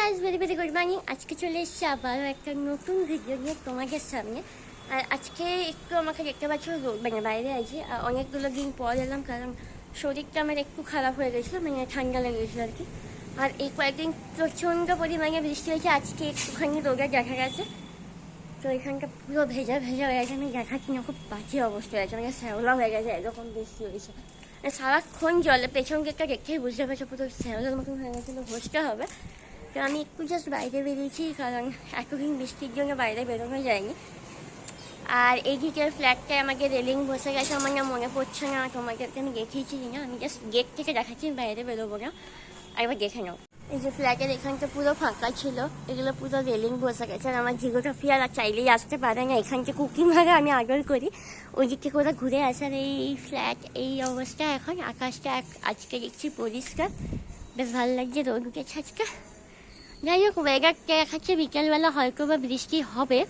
Guys, very very good morning. আজকে চলে এসেছি আবারও একটা নতুন ভিডিও নিয়ে তোমাদের সামনে। আর আজকে একটু আমাকে দেখতে পাচ্ছ বাইরে আছি, আর অনেকগুলো দিন পর এলাম, কারণ শরীরটা আমার একটু খারাপ হয়ে গেছিলো, ঠান্ডা লেগে গেছিলো আর কি। আর এই কয়েকদিন প্রচণ্ড পরিমাণে বৃষ্টি হয়েছে, আজকে একটুখানি রোদে দেখা গেছে। তো এখানটা পুরো ভেজা ভেজা হয়ে গেছে, আমি দেখাচ্ছি না, খুব বাজে অবস্থা হয়ে গেছে, শ্যাওলা হয়ে গেছে, এরকম বৃষ্টি হয়েছে। সারাক্ষণ জলে পেছন দিকটা দেখেই বুঝতে পারছো পুরো শ্যাওলার মতন হয়ে গেছিলো, ঘষতে হবে। তো আমি একটু জাস্ট বাইরে বেরিয়েছি, কারণ এতদিন বৃষ্টির জন্য বাইরে বেরোনো যায়নি। আর এই দিকের ফ্ল্যাটটায় আমাকে রেলিং বসে গেছে, আমার না মনে পড়ছে না তোমাদেরকে আমি দেখিয়েছি না, আমি জাস্ট গেট থেকে দেখাচ্ছি, বাইরে বেরোবো না। আর এবার দেখে নাও, এই যে ফ্ল্যাটের এখানটা পুরো ফাঁকা ছিল, এগুলো পুরো রেলিং বসে গেছে। আর আমার জিওগ্রাফি আর চাইলেই আসতে পারে না, এখানটা কুকিং ভাগে আমি আগল করি, ওই দিক থেকে ওরা ঘুরে আসার। এই ফ্ল্যাট এই অবস্থা এখন, আকাশটা আজকে দেখছি পরিষ্কার, বেশ ভালো লাগছে, রোদ উঠেছে আজকে। যাই হোক, ওয়েদারটা দেখাচ্ছে বিকেলবেলা হয়তো বা বৃষ্টি হবে,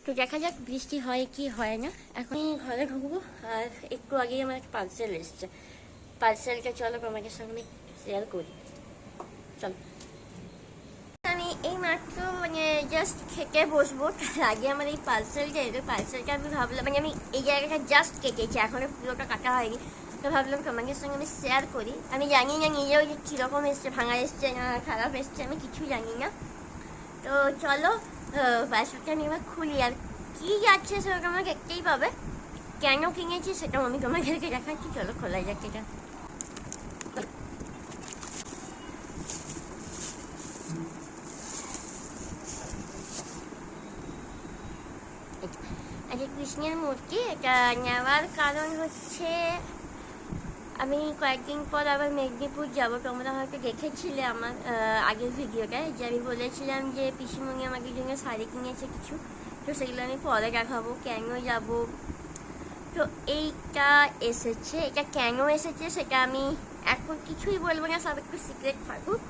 তো দেখা যাক বৃষ্টি হয় কি হয় না। এখন ঘরে ঢুকবো, আর একটু আগেই আমার একটা পার্সেল এসছে, পার্সেলটা চলো তোমাদের সঙ্গে শেয়ার করি, চলো। আমি এই মাত্র জাস্ট খেতে বসবো, তার আগে আমার এই পার্সেলটা আমি ভাবলাম, আমি এই জায়গাটা জাস্ট কেটেছি, এখনো পুরোটা কাটা হয়নি, তো ভাবলাম তোমাদের সঙ্গে আমি শেয়ার করি। আমি জানি না নিজেও যে কীরকম এসছে, ভাঙা এসছে না খারাপ এসছে, আমি কিছু জানি না। তো চলো বাসাটা আমি এবার খুলি, আর কী যাচ্ছে সেটা আমার দেখতেই পাবে, কেন কিনেছি সেটাও আমি তোমাদেরকে দেখাচ্ছি। চলো খোলা যাক এটা। আচ্ছা, কৃষ্ণের মূর্তি এটা নেওয়ার কারণ হচ্ছে, আমি কয়েকদিন পর আবার মেদিনীপুর যাবো। তোমরা হয়তো দেখেছিলে আমার আগের ভিডিওটায়, যে আমি বলেছিলাম যে পিসিমণি আমাদের জন্য শাড়ি কিনেছে কিছু, তো সেগুলো আমি পরে দেখাবো কেন যাব। তো এইটা এসেছে, এটা কেন এসেছে সেটা আমি এখন কিছুই বলবো না, সব একটু সিক্রেট থাকুক।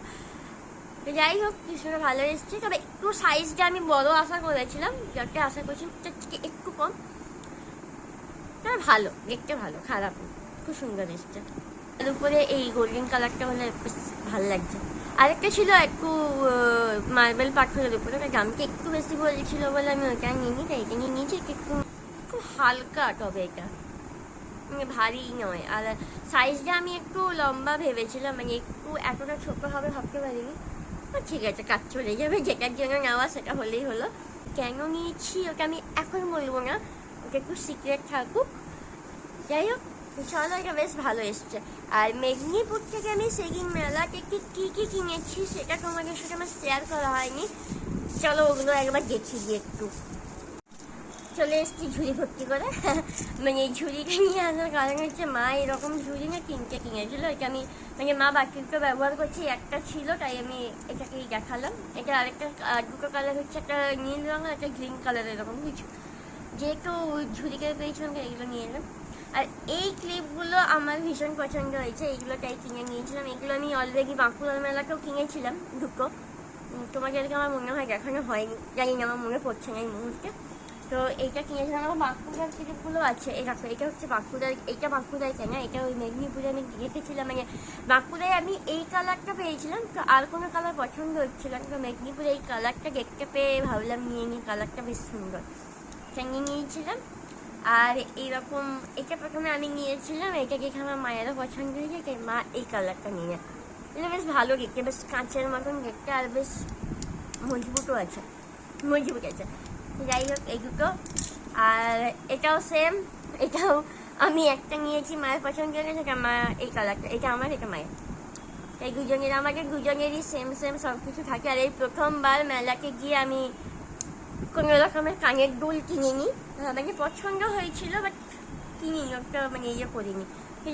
তো যাই হোক, কিছুটা ভালো এসছে, তবে একটু সাইজটা আমি বড় আশা করেছিলাম, যতটা আশা করছিলাম তার থেকে একটু কম। তবে ভালো, দেখতে ভালো, খারাপ না, খুব সুন্দর এসছে। তার উপরে এই গোল্ডেন কালারটা হলে বেশ ভালো লাগছে। আরেকটা ছিল একটু মার্বেল পাথরের উপরে, দামটা একটু বেশি বলেছিল বলে আমি ওইটা নিইনি, তাই এটা নিয়ে নিয়েছি। একটু খুব হালকা, তবে এটা ভারী নয়। আর সাইজটা আমি একটু লম্বা ভেবেছিলাম, একটু এতটা ছোট হবে ভাবতে পারিনি। ঠিক আছে, কাজ চলে যাবে, যেটার জন্য নেওয়া সেটা হলেই হলো। কেন নিয়েছি ওটা আমি এখন বলবো না, ওটা একটু সিক্রেট থাকুক। যাই হোক, চলো, এটা বেশ ভালো এসছে। আর মেদিনীপুর থেকে আমি সেদিন মেলা থেকে কী কী কিনেছি সেটা তোমাদের সাথে আমার শেয়ার করা হয়নি, চলো ওগুলো একবার দেখি গিয়ে একটু। চলে এসেছি ঝুড়ি ভর্তি করে, এই ঝুড়িটা নিয়ে আসার কারণ হচ্ছে, মা এরকম ঝুড়ি না তিনটে কিনেছিল, এটা আমি মা বাকিটা ব্যবহার করছি, একটা ছিল তাই আমি এটাকেই দেখালাম। এটা আরেকটা দুটো কালার হচ্ছে, একটা নীল রঙ আর একটা গ্রিন কালার, এরকম কিছু। যেহেতু ঝুড়িকে পেয়েছিলাম এগুলো নিয়ে এলাম। আর এই ক্লিপগুলো আমার ভীষণ পছন্দ হয়েছে, এইগুলো তাই কিনে নিয়েছিলাম। এগুলো আমি অলরেডি বাঁকুড়ার মেলাতেও কিনেছিলাম দুটো, তোমাদেরকে আমার মনে হয় দেখানো হয়নি, জানি না, আমার মনে পড়ছে না এই মুহূর্তে। তো এইটা কিনেছিলাম, আমার বাঁকুড়ার ক্লিপগুলো আছে, এই দেখো, এটা হচ্ছে বাঁকুড়ার, এইটা বাঁকুড়ায় কেনা, এটা ওই মেদিনীপুরে আমি রেখেছিলাম। বাঁকুড়ায় আমি এই কালারটা পেয়েছিলাম, তো আর কোনো কালার পছন্দ হচ্ছিল না, তো মেদিনীপুরে এই কালারটা দেখতে পেয়ে ভাবলাম নিয়ে নিই, কালারটা বেশ সুন্দর, নিয়ে নিয়েছিলাম। আর এইরকম এটা প্রথমে আমি নিয়েছিলাম, এটা দেখে আমার মায়েরও পছন্দ হয়েছে, তাই মা এই কালারটা নিয়ে, এটা বেশ ভালো দেখতে, বেশ কাঁচের মতন দেখতে, আর বেশ মজবুতও আছে, মজবুত আছে। যাই হোক, এই দুটো। আর এটাও সেম, এটাও আমি একটা নিয়েছি, মায়ের পছন্দ হয়েছে, সেটা মা এই কালারটা, এটা আমার, এটা মায়ের, এই দুজনের, আমাদের দুজনেরই সেম সেম সব কিছু থাকে। আর এই প্রথমবার মেলাকে গিয়ে আমি কোনো রকমের কানের দুল কিনিনি, পছন্দ হয়েছিল বাট কিনিনি, ওটা ইয়ে করিনি।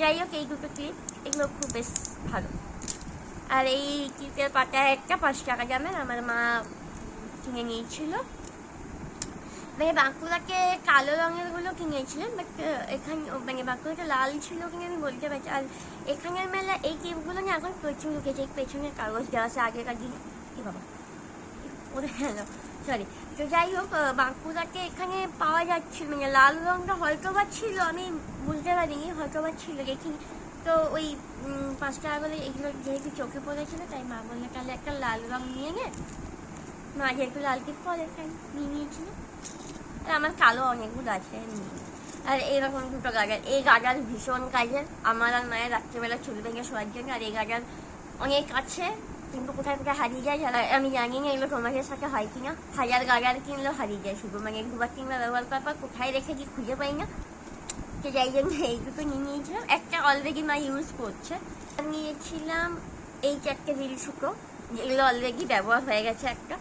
যাই হোক, এই দুটো ক্লিপ, এগুলো খুব বেশ ভালো। আর এই ক্লিপের পাতায় একটা 5 টাকা দামের আমার মা কিনে নিয়েছিল। বাঁকুড়াকে কালো রঙের গুলো কিনেছিলাম, বাট এখানে বাঁকুড়াটা লাল ছিল কিনে আমি বলতে পারছি। আর এখানের মেলা এই ক্লিপগুলো না এখন প্রচুর উঠেছে, পেছনে কাগজ দেওয়া আছে আগেকার দিন, কি বাবা ওরে হ্যালো সরি। তো যাই হোক, বাঁকুড়াকে এখানে পাওয়া যাচ্ছিল, লাল রঙটা হয়তো বা ছিল, আমি বুঝতে পারিনি, হয়তো বা ছিল, দেখি তো ওই 5 টাকা করে এগুলো যেহেতু চোখে পড়েছিল তাই মা বললে তাহলে একটা লাল রং নিয়ে নে, মা যেহেতু লাল টিপ পরে তাই নিয়ে নিয়েছিল। আর আমার কালো অনেকগুলো আছে আর এইরকম দুটো গাজার, এই গাজার ভীষণ কাজের আমার আর মায়ের রাত্রেবেলা চুল ভেঙে শোয়ার জন্য। আর এই গাজার অনেক আছে কিন্তু কোথায় কোথায় হারিয়ে যায় যারা আমি জানি না এগুলো তোমাদের সাথে হয় কিনা। হাজার গাজার কিনলেও হারিয়ে যায় শুধু, মানে 2-3বার ব্যবহার করার পর কোথায় রেখে কি খুঁজে পাই না। তো যাই জন্য এই দুটো নিয়ে নিয়েছিলাম, একটা অলরেডি মা ইউজ করছে। নিয়েছিলাম এই 4টে রিল সুতো, যেগুলো অলরেডি ব্যবহার হয়ে গেছে একটা।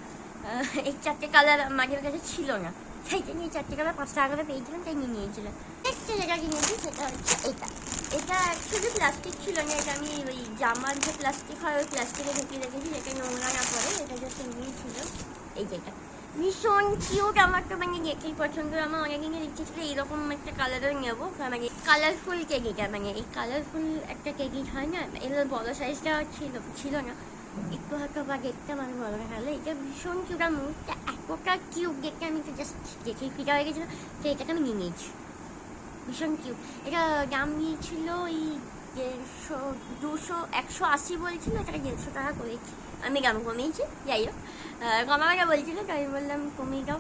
এই 4টে কালার মাঝের কাছে ছিল না, তাই জন্য এই 4টে কালার 5 টাকা করে পেয়েছিলাম তাই নিয়ে নিয়েছিলাম। একটা যেটা কিনেছি সেটা হচ্ছে এটা। এটা শুধু প্লাস্টিক ছিল না, এটা আমি ওই জামার যে প্লাস্টিক হয় ওই প্লাস্টিকে ঢুকিয়ে রেখেছি, যেটা নোংরা না পড়ে। এটা জাস্ট এমনি ছিল। এই যেটা ভীষণ কিউট, আমার তো মানে দেখেই পছন্দ। আমার অনেকদিনের ইচ্ছে ছিল এইরকম একটা কালারের নেবো, মানে কালারফুল কেকিটা, মানে এই কালারফুল একটা কেকি হয় না, এর বড় সাইজটা ছিল না, একটু হয়তো বা দেখতাম আমি বড় দেখালে। এটা ভীষণ কিউট, আর মুখটা এতটা কিউট দেখতে, আমি তো জাস্ট দেখেই ফিটা হয়ে গেছিলো। তো এটাকে আমি নিয়ে নিয়েছি, ভীষণ কিউট। এটা দাম নিয়েছিল ওই 180 বলছিল, এটাকে 150 টাকা করেছি। আমি দাম কমিয়েছি, যাই হোক কমাটা বলছিল তো আমি বললাম কমিয়ে দাও,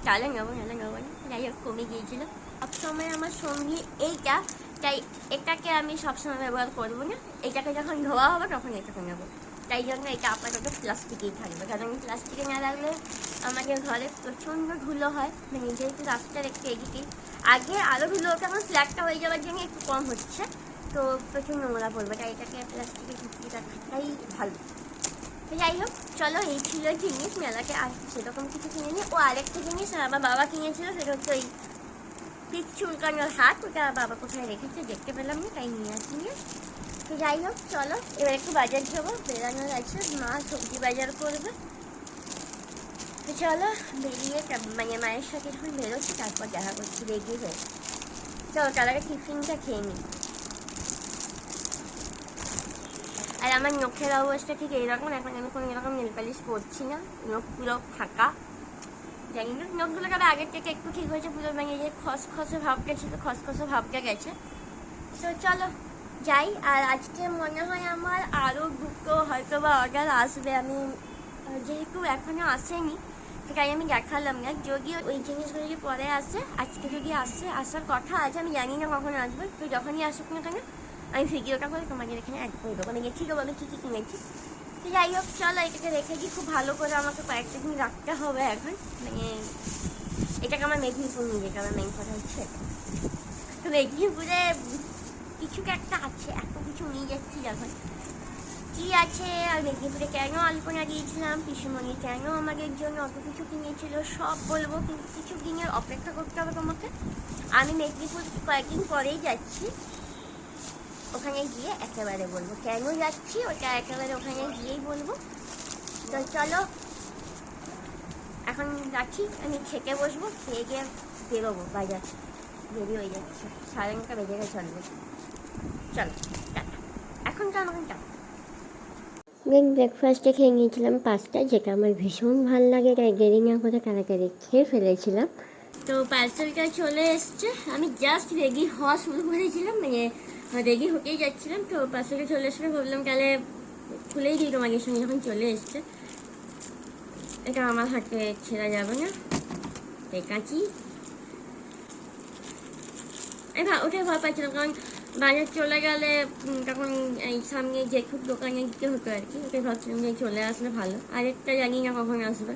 তাহলে নেবো নাহলে নেবো না। যাই হোক কমে গিয়েছিলো। সবসময় আমার সঙ্গী এইটা, তাই এটাকে আমি সবসময় ব্যবহার করবো না। এটাকে যখন ধোয়া হবে তখন এটাকে নেবো, তাই জন্য এটা আপাতত প্লাস্টিকেই থাকবে। কারণ প্লাস্টিকে না রাখলে আমাদের ঘরে প্রচণ্ড ধুলো হয়, মানে যেহেতু রাস্তার একটু এদিকেই। আগে আরও ধুলো হতো, এখন ফ্ল্যাটটা হয়ে যাওয়ার জন্য একটু কম হচ্ছে, তো প্রচুর নোংরা পড়বে, তাই এটাকে প্লাস্টিকে ঢুকিয়ে রাখাটাই ভালো। তো যাই হোক চলো, এই ছিল জিনিস মেলাকে, আর সেরকম কিছু কিনে। ও আরেকটা জিনিস আমার বাবা কিনেছিল, সেটা হচ্ছে ওই পিঠ চুলকানোর হাত, ওটা বাবা কোথায় রেখেছে দেখতে পেলাম না, তাই নিয়ে আসি নিয়ে। তো যাই হোক চলো, এবার একটু বাজার যাবো, বেরানোর আছে, মা সবজি বাজার করবে। তো চলো বেরিয়ে, মানে মায়ের সাথে যখন বেরোচ্ছি তারপর দেখা করছি রেডি হয়ে। চলো তার আগে টিফিনটা খেয়ে নিই। আর আমার নখের অবস্থা ঠিক এইরকম, এখন আমি কোনো এরকম নেল পালিশ করছি না, নখ পুরো ফাঁকা। জানি না নখগুলো তবে আগের থেকে একটু ঠিক হয়েছে, পুরো মানে যে খসখসে ভাবটা ছিল খসখসে ভাবটা গেছে। তো চলো যাই। আর আজকে মনে হয় আমার আরও দুটো হয়তো বা অর্ডার আসবে, আমি যেহেতু এখনও আসেনি তাই আমি দেখালাম না। যদিও ওই জিনিসগুলো যদি পরে আসে, আজকে যদি আসার কথা আছে, আমি জানি না কখন আসবে। তো যখনই আসুক না কেন আমি ভিডিওটা করে তোমাদের এখানে অ্যাড করে দেবো, মানে ঠিক হবে আমি কী কী কিনেছি। তো যাই হোক চলো, এটাকে রেখে দিই, খুব ভালো করে আমাকে কয়েকটা দিন রাখতে হবে এখন, মানে এটাকে আমার মেদিনীপুর নিয়ে যেতে হবে, মেন কথা হচ্ছে। তো মেদিনীপুরে কিছু একটা আছে, এত কিছু নিয়ে যাচ্ছি যখন কি আছে। আর মেদিনীপুরে কেন আলপনা দিয়েছিলাম, পিসুমণি কেন আমাদের জন্য অত কিছু কিনেছিল সব বলবো, কিন্তু কিছু দিনের অপেক্ষা করতে হবে তোমাকে। আমি মেদিনীপুর কয়েকদিন পরেই যাচ্ছি, ওখানে গিয়ে একেবারে বলবো কেন যাচ্ছি, ওটা একেবারে ওখানে গিয়েই বলবো। তো চলো এখন রাখি, আমি খেতে বসবো, খেয়ে গিয়ে বেরোবো বাজার, দেরি হয়ে যাচ্ছে, 9:30 বেজে গেছে অলরেডি। চলো টাটা, এখন তো আমাকে টাটা। ব্রেকফাস্টে খেয়ে নিয়েছিলাম পাস্তা, যেটা আমার ভীষণ ভালো লাগে, তাই দেরি না করে তাড়াতাড়ি খেয়ে ফেলেছিলাম। তো পার্সেলটা চলে এসছে, আমি জাস্ট রেডি হওয়া শুরু করেছিলাম, মানে রেডি হতেই যাচ্ছিলাম। তো পার্সেলটা চলে এসে ভাবলাম তাহলে খুলেই দিই তোমাদের সঙ্গে, যখন চলে এসছে। এটা আমার হাতে ছেড়া যাবে না, এই কাঁচি। আমি ওটাই ভয় পাচ্ছিলাম, কারণ বাজার চলে গেলে তখন এই সামনে যে খুব দোকানে দিতে হতো আর কি, ওটাই ভাবছিলাম যে চলে আসলে ভালো। আরেকটা জানি না কখন আসবে,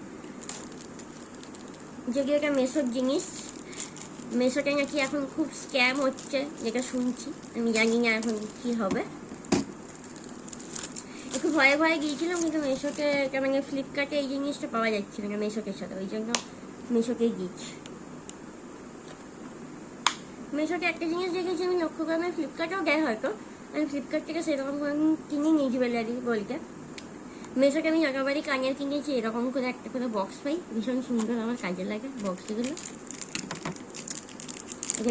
যদি এটা মেশোর জিনিস, মেশোতে নাকি এখন খুব স্ক্যাম হচ্ছে যেটা শুনছি, আমি জানি না এখন কী হবে। একটু ভয়ে ভয়ে গিয়েছিলাম, কিন্তু মেশোতে মানে ফ্লিপকার্টে এই জিনিসটা পাওয়া যাচ্ছিল না মেশোটের সাথে, ওই জন্য মেশোতেই গিয়েছি। মেশোতে একটা জিনিস দেখেছি আমি লক্ষ্য করে, আমি ফ্লিপকার্টেও দেয় হয়তো, আমি ফ্লিপকার্ট থেকে সেরকম করে কিনে নিই জুয়েলারি বলতে। মেশোতে আমি একেবারেই কানের কিনেছি, এরকম করে একটা করে বক্স পাই, ভীষণ সুন্দর, আমার কাজে লাগে বক্সগুলো।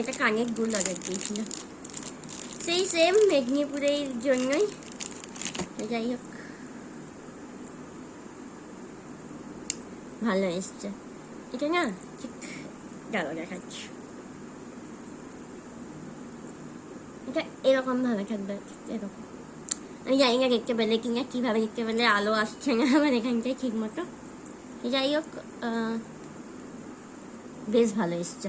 এটা কানের দুল অর্ডার দিয়েছিল, সেই সেম মেদিনীপুরের জন্যই। যাই হোক ভালো এসছে এটা না, ঠিক ডালো দেখাচ্ছি। এটা এরকমভাবে থাকবে, এরকম। আমি জানি না দেখতে পেলে কিনা, কীভাবে দেখতে পেলে, আলো আসছে না আমার এখানটায় ঠিক মতো। যাই হোক, বেশ ভালো এসছে।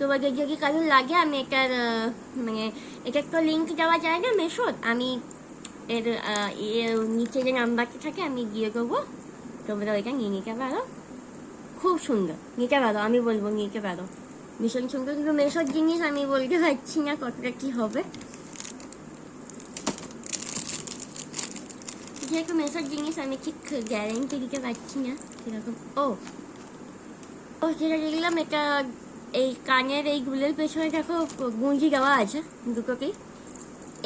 তোমাদের যদি কারো লাগে আমি এটার মানে এটার তো লিঙ্ক দেওয়া যায় না মেশোর, আমি এর নিচে যে নাম্বারটা থাকে আমি দিয়ে দেবো, তোমরা ওইটা নিয়ে নিতে পারো। খুব সুন্দর, নিতে পারো, আমি বলবো নিতে পারো, ভীষণ সুন্দর। কিন্তু মেশোর জিনিস আমি বলতে পারছি না কতটা কী হবে, যেহেতু মেশোর জিনিস আমি ঠিক গ্যারেন্টি দিতে পারছি না সেরকম। ও যেটা দেখলাম, এটা এই কানের এইগুলোর পেছনে দেখো গুঁজি দেওয়া আছে, দুটোকেই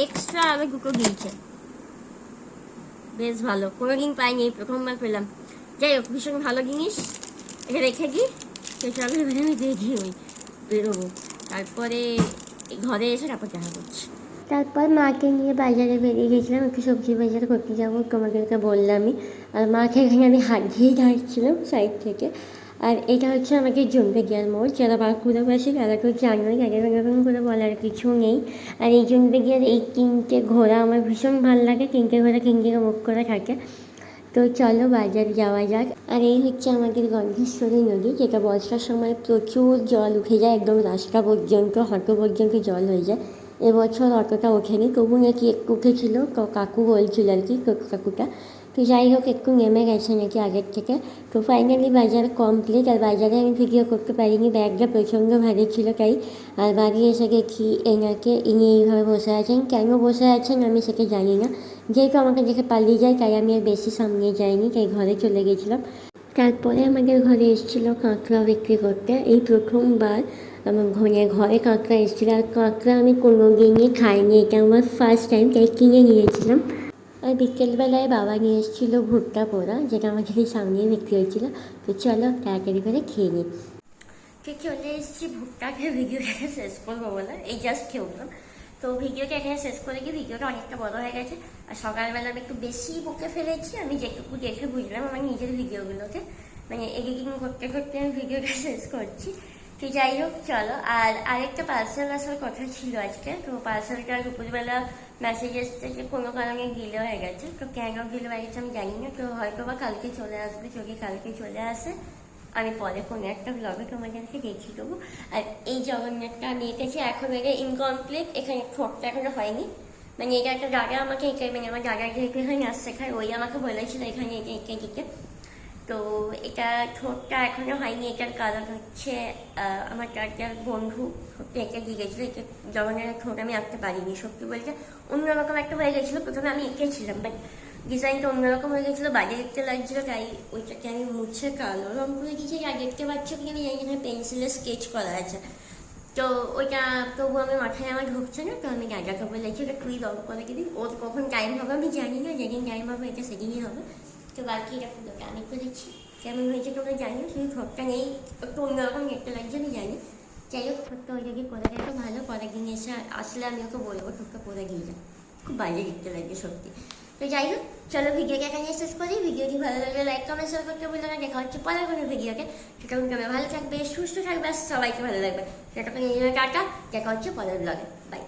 এক্সট্রা আরও দুটো দিয়েছে, বেশ ভালো, কোনোদিন পাইনি, প্রথমবার পেলাম। যাই হোক, ভীষণ ভালো জিনিস, এটা রেখে দিই, সেসব আমি দেখি ওই বেরোবো, তারপরে ঘরে এসে তারপর দেখা করছি। তারপর মাকে নিয়ে বাজারে বেরিয়ে গেছিলাম, একটু সবজি বাজার করতে যাবো, তোমাদেরকে বললামই। আর মাকে এখানে আমি হাত দিয়েই দাঁড়িয়েছিলাম সাইড থেকে। আর এটা হচ্ছে আমাদের জুনবেগিয়ার মোড়, যারা বাঁকুড়াবাসী তারা কেউ জানোই, তাদের এরকম করে বলার কিছু নেই। আর এই জুনবেগিয়ার এই তিনটে ঘোড়া আমার ভীষণ ভালো লাগে, তিনটে ঘোড়া তিনদিকে মুখ করে থাকে। তো চলো বাজারে যাওয়া যাক। আর এই হচ্ছে আমাদের গন্ধেশ্বরী নদী, যেটা বর্ষার সময় প্রচুর জল উঠে যায়, একদম রাস্তা পর্যন্ত, হাঁটু পর্যন্ত জল হয়ে যায়। এবছর অতটা ওঠেনি, তবু নাকি একটু উঠেছিল, কাকু বলছিল আর কি, কাকুটা। তো যাই হোক, একটু নেমে গেছে নাকি আগের থেকে। তো ফাইনালি বাজার কমপ্লিট। আর বাজারে আমি ভিডিও করতে পারিনি, ব্যাগটা প্রচণ্ড ভারী ছিল তাই। আর বাড়ি এসে দেখি এনাকে, ইনি এইভাবে বসে আছেন। কেন বসে আছেন আমি সেটা জানি না, যেহেতু আমাকে দেখে পালিয়ে যায় তাই আমি আর বেশি সামনে যাইনি, তাই ঘরে চলে গেছিলাম। তারপরে আমাদের ঘরে এসেছিলো কাঁকড়া বিক্রি করতে, এই প্রথমবার আমার ঘরে কাঁকড়া এসেছিলো। আর কাঁকড়া আমি কোনো দিনই খাইনি, এটা আমার ফার্স্ট টাইম, তাই কিনে নিয়েছিলাম। আর বিকেলবেলায় বাবা নিয়ে এসেছিলো ভুট্টা পোড়া, যেটা আমাদের এই সামনেই বিক্রি হয়েছিলো। তো চলো তাড়াতাড়ি করে খেয়ে নিই। তো চলে এসেছি ভুট্টা খেয়ে ভিডিওটা শেষ করবো বলে, এই জাস্ট খেয়ে। তো ভিডিওটা এখানে শেষ করে গিয়ে, ভিডিওটা অনেকটা বড় হয়ে গেছে। আর সকালবেলা আমি একটু বেশি বকে ফেলেছি, আমি যেটুকু দেখে বুঝলাম আমার নিজের ভিডিওগুলোকে, মানে এডিটিং করতে করতে আমি ভিডিওটা শেষ করছি। তো যাই হোক চলো। আর আরেকটা পার্সেল আসার কথা ছিল আজকে, তো পার্সেলটা দুপুরবেলা মেসেজ এসছে যে কোনো কারণে ডিলে হয়ে গেছে। তো কেন ডিলে হয়ে গেছে আমি জানি না, তো হয়তো বা কালকে চলে আসবে, যদি কালকে চলে আসে আমি পরে কোনো একটা ব্লগে তোমাদেরকে দেখিয়ে দেবো। আর এই জগন্নাথটা আমি এঁকেছি, এখন এটা ইনকমপ্লিট, এখানে ঠোঁটটা এখনো হয়নি। মানে এটা একটা দাদা আমাকে এঁকে, মানে আমার দাদা যেহেতু এখানে নাচ শেখায়, ওই আমাকে বলেছিল এখানে এটা এঁকে দিতে। তো এটা ঠোঁটটা এখনো হয়নি, এটার কারণ হচ্ছে আমার দাদার বন্ধু এঁকে দিয়ে গেছিলো। এটা জগন্নাথের ঠোঁট আমি আঁকতে পারিনি, সত্যি বলতে অন্যরকম একটা হয়ে গেছিলো। প্রথমে আমি এঁকেছিলাম, বাট ডিজাইনটা অন্যরকম হয়ে গেছিলো, বাজে দেখতে লাগছিলো, তাই ওইটাকে আমি মুছে কালো রঙ করে দিয়েছি। আর দেখতে পাচ্ছ কি আমি জানি, এখানে পেন্সিলে স্কেচ করা আছে, তো ওইটা তবু আমি মাথায় আমার ঢুকছে না। তো আমি দাদাকে বলেছি ওটা তুই রঙ করে দিবি, ওর কখন টাইম হবে আমি জানি না, যেদিন টাইম হবে এটা সেদিনই হবে। তো বাকি এটা পুরোটা আমি করেছি, কেমন হয়েছে তোমরা জানিও। শুধু ঠোঁটটা নেই, একটু অন্যরকম দেখতে লাগছে আমি জানি। যাই হোক, ঠোঁটটা ওই যদি করে দেয় তো ভালো, পরে দিন এসে আসলে আমি ওকে বলবো ঠোঁটটা করে দিয়ে যায়, খুব বাজে দেখতে লাগছে সত্যি। তো যাই হোক চলো, ভিডিওটা এখানে শেষ করি। ভিডিওটি ভালো লাগলে লাইক কমেন্ট শেয়ার করতে বললো না। দেখা হচ্ছে পরের কোনো ভিডিওকে, সেটা তোমরা ভালো থাকবে, সুস্থ থাকবে, সবাইকে ভালো লাগবে। সেটা টাটা, দেখা হচ্ছে পরের ব্লগে, বাই।